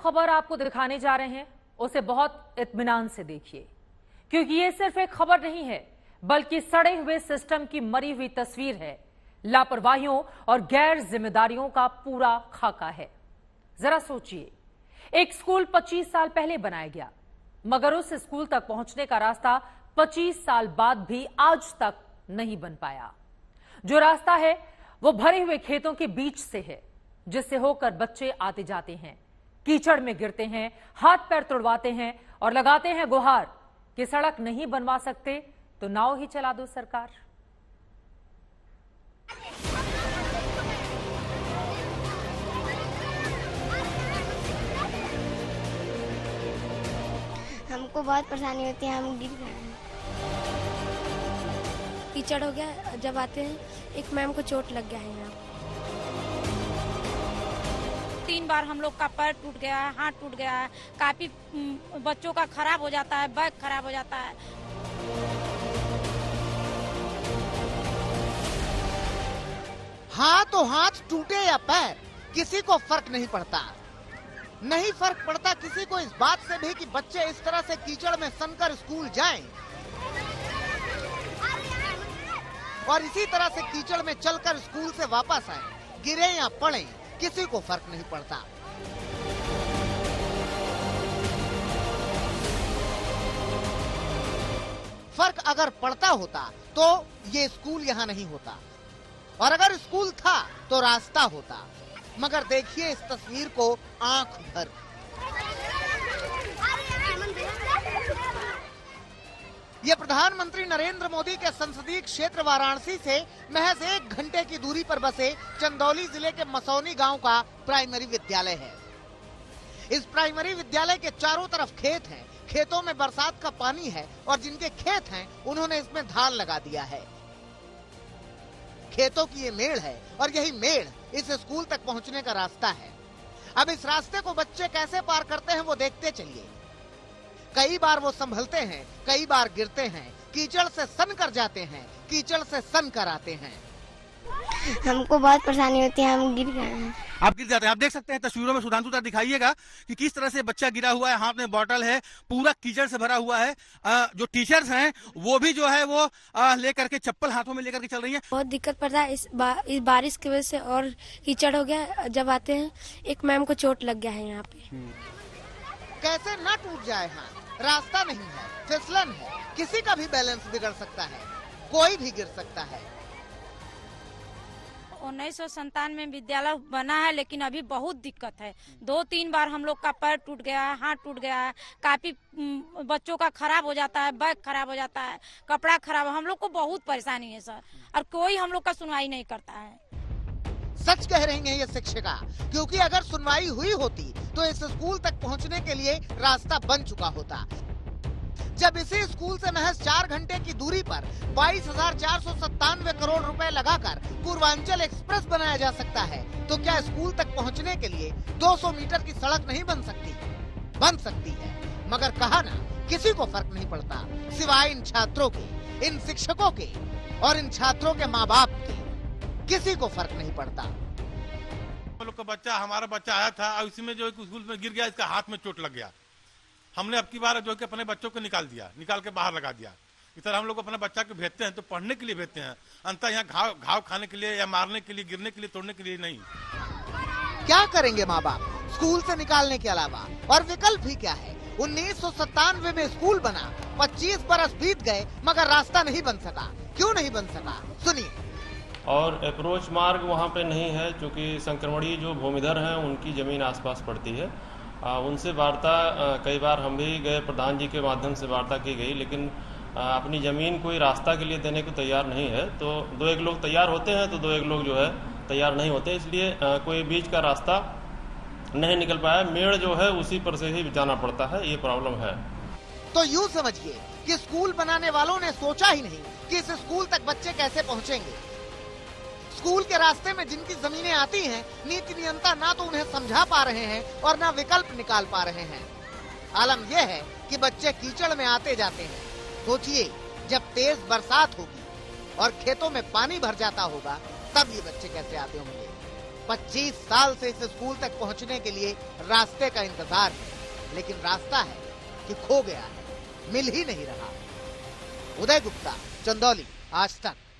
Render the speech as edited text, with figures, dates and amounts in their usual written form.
खबर आपको दिखाने जा रहे हैं उसे बहुत इत्मीनान से देखिए, क्योंकि ये सिर्फ एक खबर नहीं है बल्कि सड़े हुए सिस्टम की मरी हुई तस्वीर है। लापरवाहियों और गैर जिम्मेदारियों का पूरा खाका है। जरा सोचिए, एक स्कूल 25 साल पहले बनाया गया, मगर उस स्कूल तक पहुंचने का रास्ता 25 साल बाद भी आज तक नहीं बन पाया। जो रास्ता है वो भरे हुए खेतों के बीच से है, जिससे होकर बच्चे आते जाते हैं, कीचड़ में गिरते हैं, हाथ पैर तुड़वाते हैं और लगाते हैं गुहार कि सड़क नहीं बनवा सकते तो नाव ही चला दो सरकार। हमको बहुत परेशानी होती है, हम गिर गए हैं। कीचड़ हो गया, जब आते हैं एक मैम को चोट लग गया है यहाँ। 3 बार हम लोग का पैर टूट गया है, हाथ टूट गया है, काफी बच्चों का खराब हो जाता है, बैग खराब हो जाता है। हाँ तो हाथ टूटे या पैर किसी को फर्क नहीं पड़ता। नहीं फर्क पड़ता किसी को इस बात से भी कि बच्चे इस तरह से कीचड़ में सनकर स्कूल जाएं और इसी तरह से कीचड़ में चलकर स्कूल से वापस आए, गिरे या पड़े, किसी को फर्क नहीं पड़ता। फर्क अगर पड़ता होता तो ये स्कूल यहाँ नहीं होता, और अगर स्कूल था तो रास्ता होता। मगर देखिए इस तस्वीर को आंख भर। ये प्रधानमंत्री नरेंद्र मोदी के संसदीय क्षेत्र वाराणसी से महज 1 घंटे की दूरी पर बसे चंदौली जिले के मसौनी गांव का प्राइमरी विद्यालय है। इस प्राइमरी विद्यालय के चारों तरफ खेत हैं, खेतों में बरसात का पानी है और जिनके खेत हैं उन्होंने इसमें धान लगा दिया है। खेतों की ये मेड़ है और यही मेड़ इस स्कूल तक पहुंचने का रास्ता है। अब इस रास्ते को बच्चे कैसे पार करते हैं वो देखते चलिए। कई बार वो संभलते हैं, कई बार गिरते हैं, कीचड़ से सन कर जाते हैं, कीचड़ से सन कर आते हैं। हमको बहुत परेशानी होती है, हम गिर गए हैं। आप गिर जाते हैं। आप देख सकते हैं तस्वीरों में, सुधांशु सर दिखाइएगा कि किस तरह से बच्चा गिरा हुआ है, हाथ में बॉटल है, पूरा कीचड़ से भरा हुआ है। जो टीचर्स हैं वो भी जो है वो लेकर के चप्पल हाथों में लेकर के चल रही हैं। बहुत दिक्कत पड़ता है इस बारिश की वजह से, और कीचड़ हो गया, जब आते हैं एक मैम को चोट लग गया है यहाँ पे। कैसे न टूट जाए हाथ, रास्ता नहीं है, फिसलन है, किसी का भी बैलेंस बिगड़ सकता है, कोई भी गिर सकता है। 1997 में विद्यालय बना है, लेकिन अभी बहुत दिक्कत है। 2-3 बार हम लोग का पैर टूट गया है, हाथ टूट गया है, काफी बच्चों का खराब हो जाता है, बैग खराब हो जाता है, कपड़ा खराब। हम लोग को बहुत परेशानी है सर, और कोई हम लोग का सुनवाई नहीं करता है। सच कह रही हैं ये शिक्षिका, क्योंकि अगर सुनवाई हुई होती तो इस स्कूल तक पहुंचने के लिए रास्ता बन चुका होता। जब इसी स्कूल से महज 4 घंटे की दूरी पर 22,497 करोड़ रुपए लगाकर पूर्वांचल एक्सप्रेस बनाया जा सकता है, तो क्या स्कूल तक पहुंचने के लिए 200 मीटर की सड़क नहीं बन सकती? बन सकती है, मगर कहा ना, किसी को फर्क नहीं पड़ता सिवाय इन छात्रों के, इन शिक्षकों के और इन छात्रों के माँ बाप के। किसी को फर्क नहीं पड़ता। हम लोग का बच्चा, हमारा बच्चा आया था और इसी में जो स्कूल में गिर गया, इसका हाथ में चोट लग गया। हमने अब की बार जो कि अपने बच्चों को निकाल के बाहर लगा दिया। इस तरह हम लोग अपने बच्चा को भेजते हैं तो पढ़ने के लिए भेजते हैं, अंतर यहाँ घाव खाने के लिए या मारने के लिए, गिरने के लिए, तोड़ने के लिए नहीं। क्या करेंगे माँ बाप स्कूल से निकालने के अलावा? और विकल्प ही क्या है? 1997 में स्कूल बना, 25 बरस बीत गए, मगर रास्ता नहीं बन सका। क्यों नहीं बन सका, सुनिए। और अप्रोच मार्ग वहाँ पे नहीं है, क्योंकि संक्रमणीय जो भूमिधर हैं उनकी जमीन आसपास पड़ती है। उनसे वार्ता कई बार हम भी गए, प्रधान जी के माध्यम से वार्ता की गई, लेकिन अपनी जमीन कोई रास्ता के लिए देने को तैयार नहीं है। तो 2-1 लोग तैयार होते हैं तो 2-1 लोग जो है तैयार नहीं होते, इसलिए कोई बीच का रास्ता नहीं निकल पाया। मेड़ जो है उसी पर से ही जाना पड़ता है, ये प्रॉब्लम है। तो यूँ समझिए कि स्कूल बनाने वालों ने सोचा ही नहीं कि इस स्कूल तक बच्चे कैसे पहुँचेंगे। स्कूल के रास्ते में जिनकी जमीनें आती हैं, नीति नियंता ना तो उन्हें समझा पा रहे हैं और ना विकल्प निकाल पा रहे हैं। आलम यह है कि बच्चे कीचड़ में आते जाते हैं। सोचिए, जब तेज बरसात होगी और खेतों में पानी भर जाता होगा, तब ये बच्चे कैसे आते होंगे। 25 साल से इस स्कूल तक पहुंचने के लिए रास्ते का इंतजार है, लेकिन रास्ता है कि खो गया है, मिल ही नहीं रहा। उदय गुप्ता, चंदौली, आज तक।